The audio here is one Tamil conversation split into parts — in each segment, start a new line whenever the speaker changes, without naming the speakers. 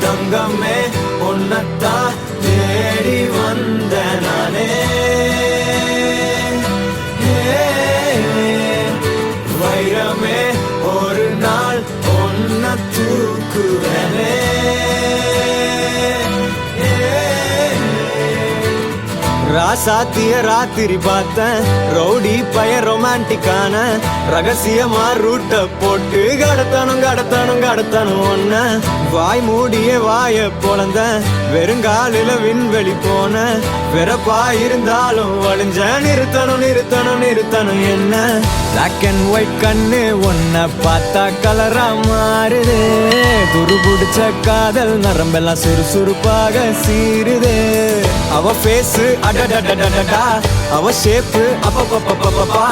தங்கமே உன்னத்தான் தேடி வந்த நானே வைரமே ஒரு நாள் ஒன்ன தூக்குவனே ராசாத்திய ராத்திரி பார்த்தேன் ரவுடி பய ரொமான்டிக்கான ரகசியமா ரூட்ட போட்டு கடத்தணும் ஒன்ன வாய் மூடிய வாய பொழந்த வெறுங்காலில விண்வெளி போன வெறப்பா இருந்தாலும் வழிஞ்ச நிறுத்தணும் என்ன பிளாக் அண்ட் ஒயிட் கண்ணு ஒன்ன பார்த்தா கலரா மாறுது துருபுடிச்ச காதல் நரம்பெல்லாம் சுறுசுறுப்பாக சீருது அவ பேசு அடடடடடடா அவ ஷேப்பு அப்பப்பப்பப்பப்பா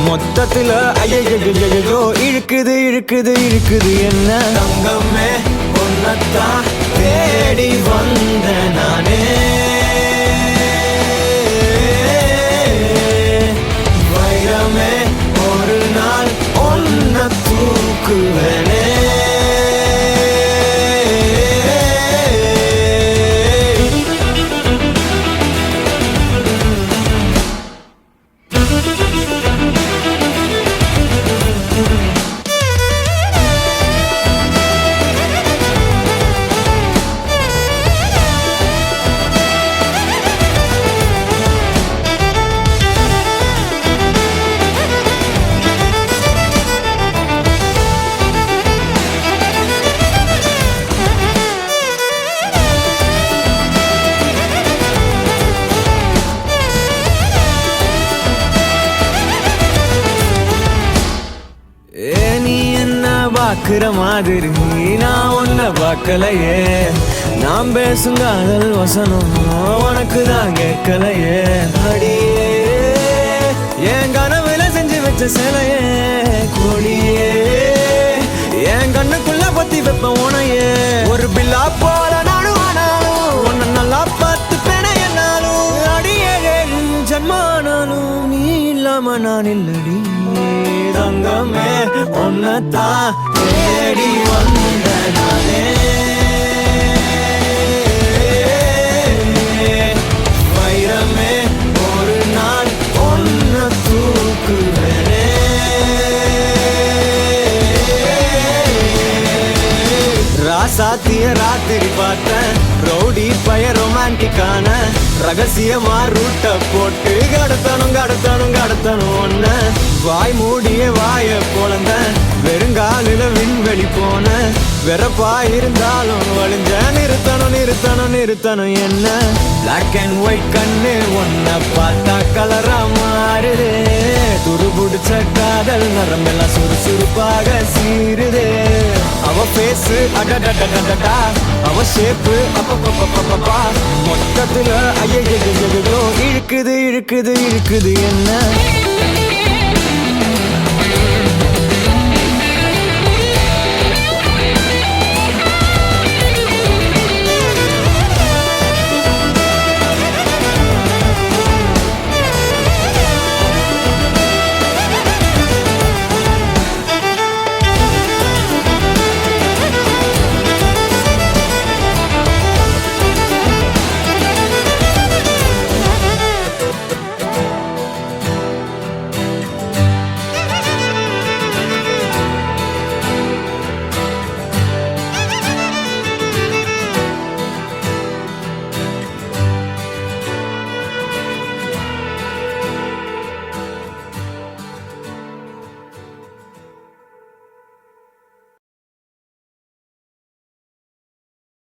மொத்தத்துல ஐயோ இழுக்குது என்ன தங்கமே ஒன்னத்தான் தேடி வந்த நானே வைரமே ஒரு நாள் ஒன்ன தூக்குவனே நீ என்ன பாக்குற மாதிரி நான் உன்ன பார்க்கலையே நான் பேசும் காதல் வசனம் உனக்கு தான் கேட்கலையே அடியே என் கனவுல செஞ்சு வச்ச சிலையே கோழியே என் கண்ணுக்குள்ள பத்தி வைப்ப உனையே ஒரு பில்லா போல நானும் ஆனாலும் உன்னை நல்லா பார்த்து பெண என்னாலும் அடியே ஜன்மானாலும் நீ இல்லாம நான் இல்லடி தங்கமே உன்னத்தான் தேடி வந்த நானே வைரமே ஒரு நாள் ஒன்ன தூக்குவனே ராசாத்திய ராத்திரி பார்த்தேன் ரவுடி பய ரொமான்டிக்கான ரகசியமா ரூட்ட போட்டு கடத்தணும் ஒன்ன வாய் மூடிய வாய பொழந்த வெறுங்காலில விண்வெளி போன வெறப்பா இருந்தாலும் வழிஞ்ச நிறுத்தணும் என்ன பிளாக் அண்ட் ஒயிட் கண்ணு ஒன்ன பார்த்தா கலரா மாறுது துருபுடிச்ச காதல் நரம்பெல்லாம் சுறுசுறுப்பாக சீருது அவ பேசு அடடடடடா அவ ஷேப்பு அப்பப்பப்பப்பப்பா மொத்தத்துல ஐயோ இழுக்குது என்ன